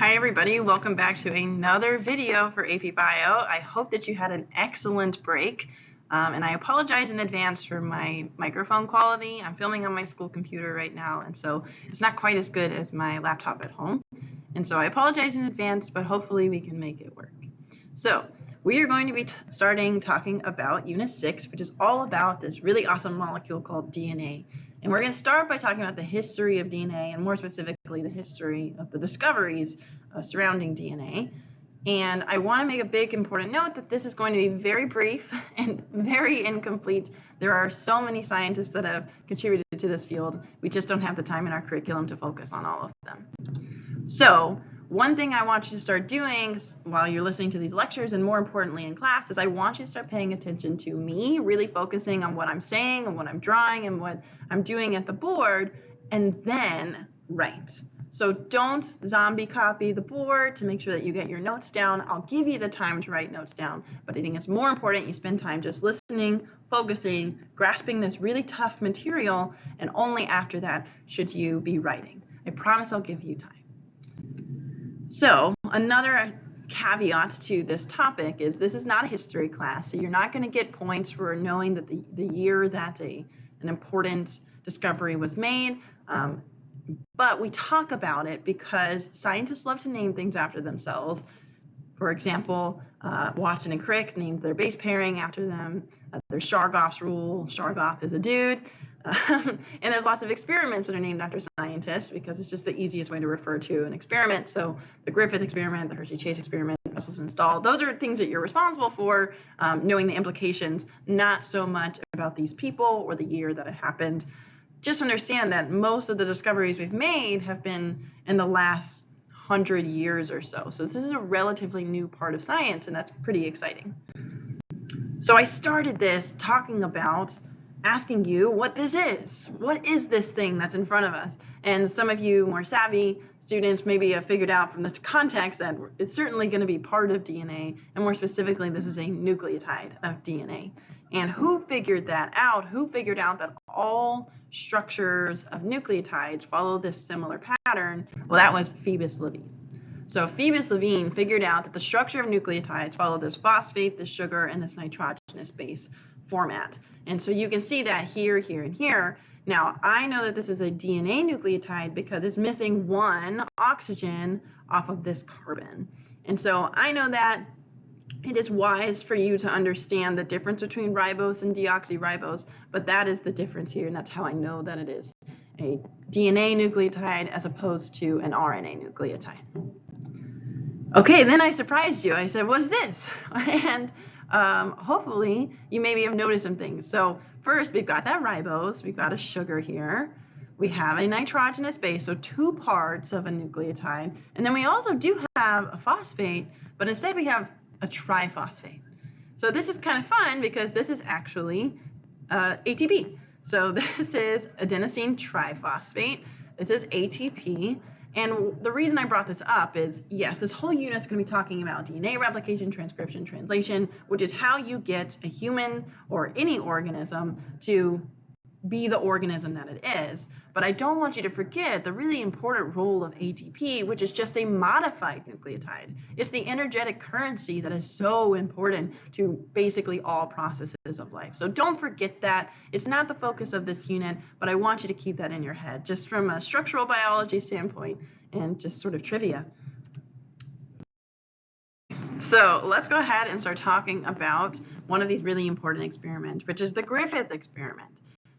Hi everybody, welcome back to another video for AP Bio. I hope that you had an excellent break, and I apologize in advance for my microphone quality. I'm filming on my school computer right now, and so it's not quite as good as my laptop at home. And so I apologize in advance, but hopefully we can make it work. So we are going to be starting talking about Unit 6, which is all about this really awesome molecule called DNA. And we're going to start by talking about the history of DNA, and more specifically the history of the discoveries surrounding DNA. And I want to make a big important note that this is going to be very brief and very incomplete. There are so many scientists that have contributed to this field. We just don't have the time in our curriculum to focus on all of them. So one thing I want you to start doing while you're listening to these lectures, and more importantly in class, is I want you to start paying attention to me, really focusing on what I'm saying and what I'm drawing and what I'm doing at the board, and then write. So don't zombie copy the board to make sure that you get your notes down. I'll give you the time to write notes down, but I think it's more important you spend time just listening, focusing, grasping this really tough material, and only after that should you be writing. I promise I'll give you time. So another caveat to this topic is this is not a history class, so you're not going to get points for knowing that the year that an important discovery was made, but we talk about it because scientists love to name things after themselves. For example, Watson and Crick named their base pairing after them. There's Chargaff's rule. Chargaff is a dude. And there's lots of experiments that are named after scientists because it's just the easiest way to refer to an experiment. So the Griffith experiment, the Hershey-Chase experiment, Russell's install, those are things that you're responsible for, knowing the implications, not so much about these people or the year that it happened. Just understand that most of the discoveries we've made have been in the last 100 years or so. So this is a relatively new part of science, and that's pretty exciting. So I started this talking about asking you what this is. What is this thing that's in front of us? And some of you more savvy students maybe have figured out from the context that it's certainly going to be part of DNA, and more specifically, this is a nucleotide of DNA. And who figured that out? Who figured out that all structures of nucleotides follow this similar pattern? Well, that was Phoebus Levene. So Phoebus Levene figured out that the structure of nucleotides follow this phosphate, this sugar, and this nitrogenous base format. And so you can see that here, here, and here. Now, I know that this is a DNA nucleotide because it's missing one oxygen off of this carbon. And so I know that it is wise for you to understand the difference between ribose and deoxyribose, but that is the difference here, and that's how I know that it is a DNA nucleotide as opposed to an RNA nucleotide. Okay, then I surprised you. I said, what's this? And hopefully you maybe have noticed some things. So first, we've got that ribose, we've got a sugar here, we have a nitrogenous base, so two parts of a nucleotide, and then we also do have a phosphate, but instead we have a triphosphate. So this is kind of fun because this is actually ATP. So this is adenosine triphosphate, this is ATP. And the reason I brought this up is, yes, this whole unit is going to be talking about DNA replication, transcription, translation, which is how you get a human or any organism to be the organism that it is. But I don't want you to forget the really important role of ATP, which is just a modified nucleotide. It's the energetic currency that is so important to basically all processes of life. So don't forget that. It's not the focus of this unit, but I want you to keep that in your head, just from a structural biology standpoint and just sort of trivia. So let's go ahead and start talking about one of these really important experiments, which is the Griffith experiment.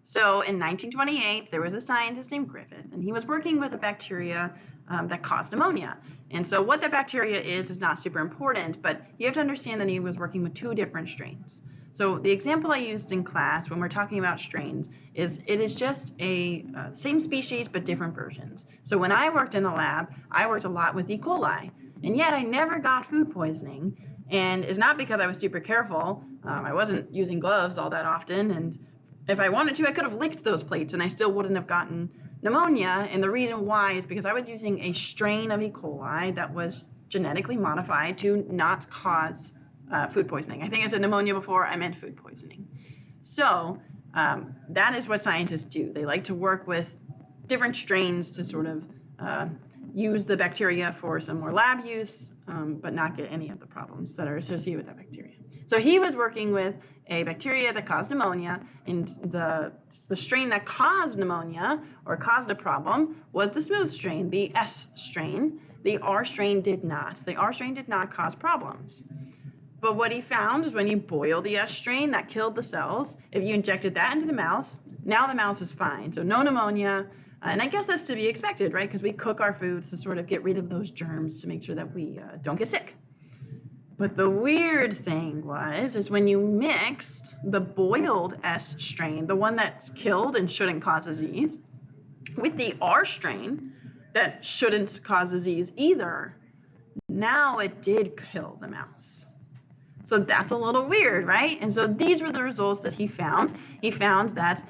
So in 1928, there was a scientist named Griffith, and he was working with a bacteria that caused pneumonia. And so what that bacteria is not super important, but you have to understand that he was working with two different strains. So the example I used in class when we're talking about strains is it is just a same species but different versions. So when I worked in the lab, I worked a lot with E. coli, and yet I never got food poisoning. And it's not because I was super careful. I wasn't using gloves all that often, and if I wanted to, I could have licked those plates and I still wouldn't have gotten pneumonia. And the reason why is because I was using a strain of E. coli that was genetically modified to not cause food poisoning. I think I said pneumonia before, I meant food poisoning. So that is what scientists do. They like to work with different strains to sort of use the bacteria for some more lab use, but not get any of the problems that are associated with that bacteria. So he was working with a bacteria that caused pneumonia, and the strain that caused pneumonia or caused a problem was the smooth strain, the S strain. The R strain did not. The R strain did not cause problems. But what he found is when you boil the S strain, that killed the cells. If you injected that into the mouse, now the mouse was fine. So no pneumonia. And I guess that's to be expected, right? Because we cook our foods to sort of get rid of those germs to make sure that we don't get sick. But the weird thing is when you mixed the boiled S strain, the one that's killed and shouldn't cause disease, with the R strain that shouldn't cause disease either, now it did kill the mouse. So that's a little weird, right? And so these were the results that he found. He found that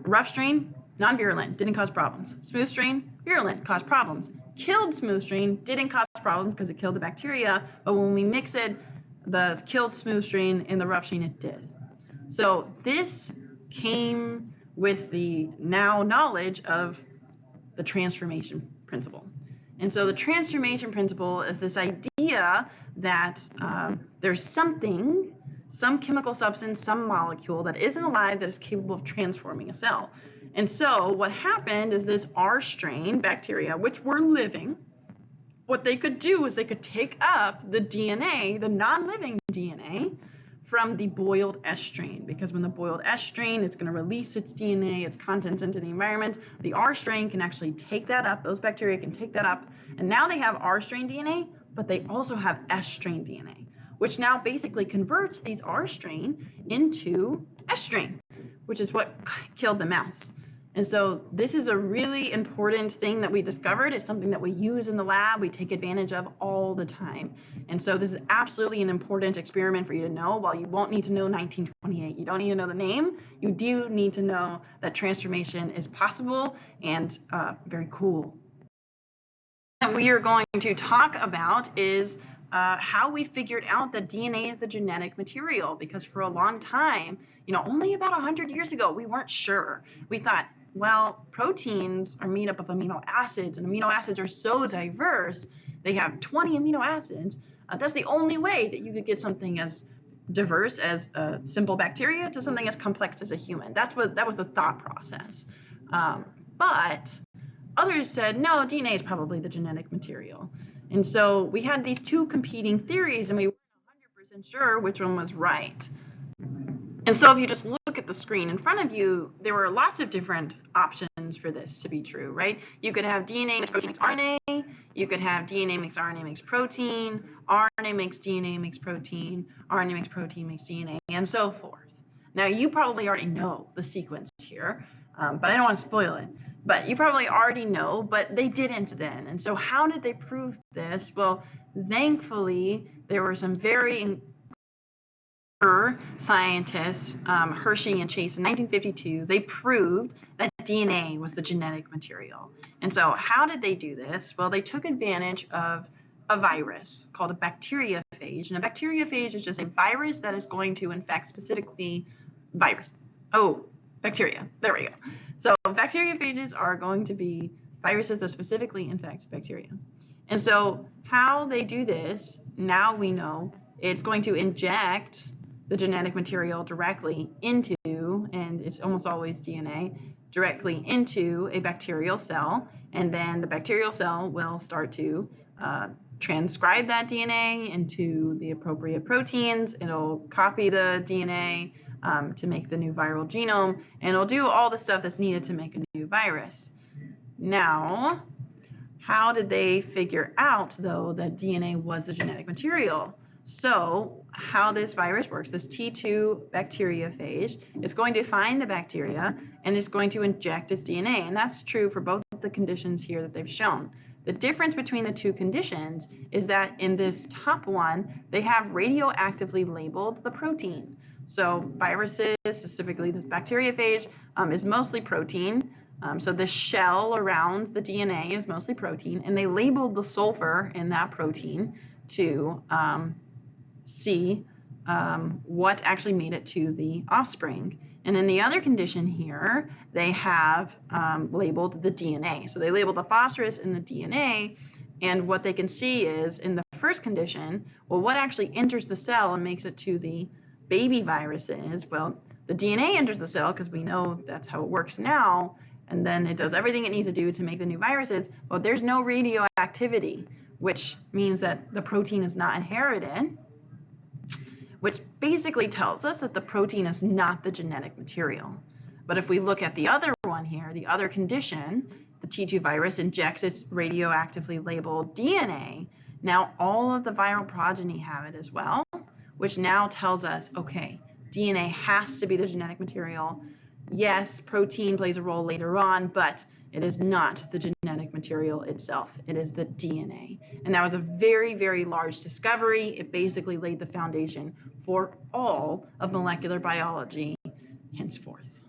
rough strain, non-virulent, didn't cause problems. Smooth strain, virulent, caused problems. Killed smooth strain didn't cause problems because it killed the bacteria, but when we mix it, the killed smooth strain and the rough strain, it did. So this came with the now knowledge of the transformation principle. And so the transformation principle is this idea that there's something, some chemical substance, some molecule that isn't alive that is capable of transforming a cell. And so what happened is this R strain bacteria, which were living, what they could do is they could take up the DNA, the non-living DNA, from the boiled S strain, because when the boiled S strain is going to release its DNA, its contents into the environment, the R strain can actually take that up, those bacteria can take that up, and now they have R strain DNA, but they also have S strain DNA, which now basically converts these R strain into S strain, which is what killed the mouse. And so this is a really important thing that we discovered. It's something that we use in the lab, we take advantage of all the time. And so this is absolutely an important experiment for you to know. While you won't need to know 1928, you don't need to know the name, you do need to know that transformation is possible and very cool. What we are going to talk about is how we figured out that DNA is the genetic material, because for a long time, only about 100 years ago, we weren't sure. We thought, well, proteins are made up of amino acids, and amino acids are so diverse. They have 20 amino acids. That's the only way that you could get something as diverse as a simple bacteria to something as complex as a human. That was the thought process. But others said, no, DNA is probably the genetic material. And so we had these two competing theories, and we weren't 100% sure which one was right. And so if you just look at the screen in front of you, there were lots of different options for this to be true, right? You could have DNA makes protein makes RNA. You could have DNA makes RNA makes protein. RNA makes DNA makes protein. RNA makes protein makes DNA, and so forth. Now, you probably already know the sequence here, but I don't want to spoil it. But you probably already know, but they didn't then. And so how did they prove this? Well, thankfully, there were some very scientists, Hershey and Chase, in 1952, they proved that DNA was the genetic material. And so how did they do this? Well, they took advantage of a virus called a bacteriophage. And a bacteriophage is just a virus that is going to infect specifically bacteria. There we go. So bacteriophages are going to be viruses that specifically infect bacteria. And so how they do this, now we know it's going to inject the genetic material directly into, and it's almost always DNA, directly into a bacterial cell, and then the bacterial cell will start to transcribe that DNA into the appropriate proteins. It'll copy the DNA to make the new viral genome, and it'll do all the stuff that's needed to make a new virus. Now, how did they figure out, though, that DNA was the genetic material? So how this virus works, this T2 bacteriophage, is going to find the bacteria and it's going to inject its DNA. And that's true for both of the conditions here that they've shown. The difference between the two conditions is that in this top one, they have radioactively labeled the protein. So viruses, specifically this bacteriophage, is mostly protein. So the shell around the DNA is mostly protein, and they labeled the sulfur in that protein to see what actually made it to the offspring. And in the other condition here, they have labeled the DNA. So they labeled the phosphorus in the DNA, and what they can see is in the first condition, well, what actually enters the cell and makes it to the baby viruses? Well, the DNA enters the cell because we know that's how it works now, and then it does everything it needs to do to make the new viruses. Well, there's no radioactivity, which means that the protein is not inherited, which basically tells us that the protein is not the genetic material. But if we look at the other one here, the other condition, the T2 virus injects its radioactively labeled DNA. Now all of the viral progeny have it as well, which now tells us, okay, DNA has to be the genetic material. Yes, protein plays a role later on, but it is not the genetic material itself. It is the DNA. And that was a very, very large discovery. It basically laid the foundation for all of molecular biology henceforth.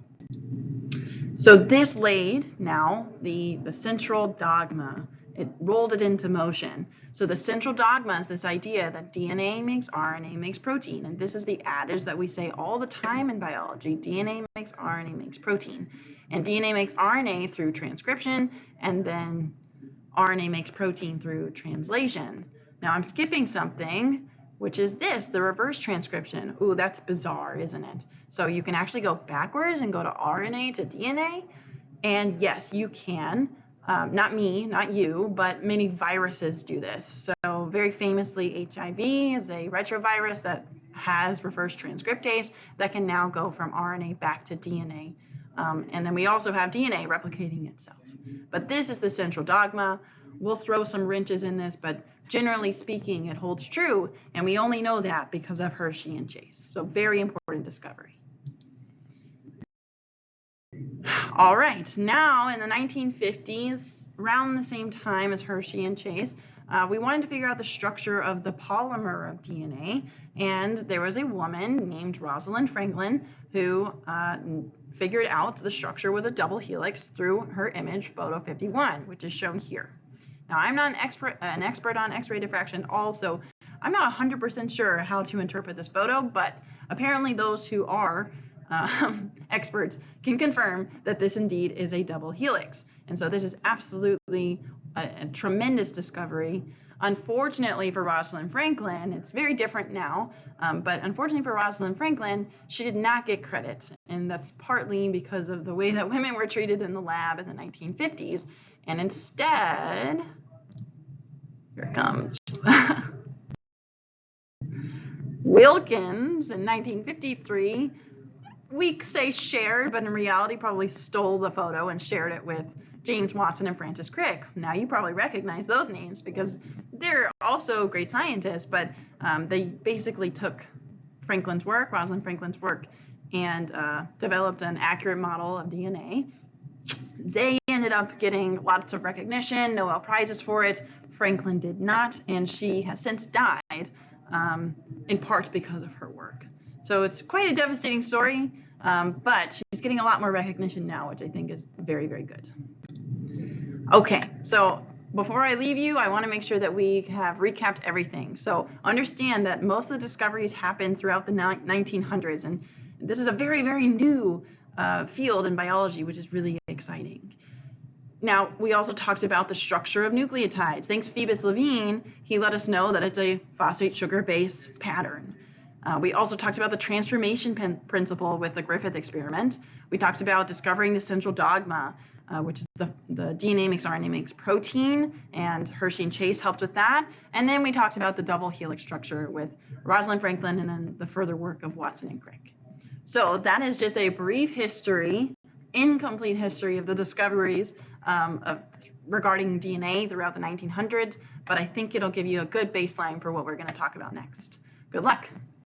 So this laid now the central dogma. It rolled it into motion. So the central dogma is this idea that DNA makes RNA makes protein. And this is the adage that we say all the time in biology. DNA makes RNA makes protein. And DNA makes RNA through transcription, and then RNA makes protein through translation. Now I'm skipping something, which is this, the reverse transcription. Ooh, that's bizarre, isn't it? So you can actually go backwards and go to RNA to DNA. And yes, you can. Not me, not you, but many viruses do this. So very famously, HIV is a retrovirus that has reverse transcriptase that can now go from RNA back to DNA. And then we also have DNA replicating itself. But this is the central dogma. We'll throw some wrenches in this, but generally speaking, it holds true. And we only know that because of Hershey and Chase. So very important discovery. All right, now in the 1950s, around the same time as Hershey and Chase, we wanted to figure out the structure of the polymer of DNA, and there was a woman named Rosalind Franklin who figured out the structure was a double helix through her image photo 51, which is shown here. Now, I'm not an expert on X-ray diffraction at all, so I'm not 100% sure how to interpret this photo, but apparently those who are experts can confirm that this indeed is a double helix. And so this is absolutely a tremendous discovery. Unfortunately for Rosalind Franklin, it's very different now, but unfortunately for Rosalind Franklin, she did not get credit. And that's partly because of the way that women were treated in the lab in the 1950s. And instead, here it comes. Wilkins in 1953, we say shared, but in reality probably stole the photo and shared it with James Watson and Francis Crick. Now you probably recognize those names because they're also great scientists, but they basically took Franklin's work, Rosalind Franklin's work, and developed an accurate model of DNA. They ended up getting lots of recognition, Nobel Prizes for it. Franklin did not, and she has since died in part because of her work. So it's quite a devastating story, but she's getting a lot more recognition now, which I think is very, very good. Okay, so before I leave you, I want to make sure that we have recapped everything. So understand that most of the discoveries happened throughout the 1900s, and this is a very, very new field in biology, which is really exciting. Now, we also talked about the structure of nucleotides. Thanks Phoebus Levine, he let us know that it's a phosphate sugar base pattern. We also talked about the transformation principle with the Griffith experiment. We talked about discovering the central dogma, which is the DNA makes RNA makes protein, and Hershey and Chase helped with that. And then we talked about the double helix structure with Rosalind Franklin and then the further work of Watson and Crick. So that is just a brief history, incomplete history of the discoveries regarding DNA throughout the 1900s, but I think it'll give you a good baseline for what we're going to talk about next. Good luck.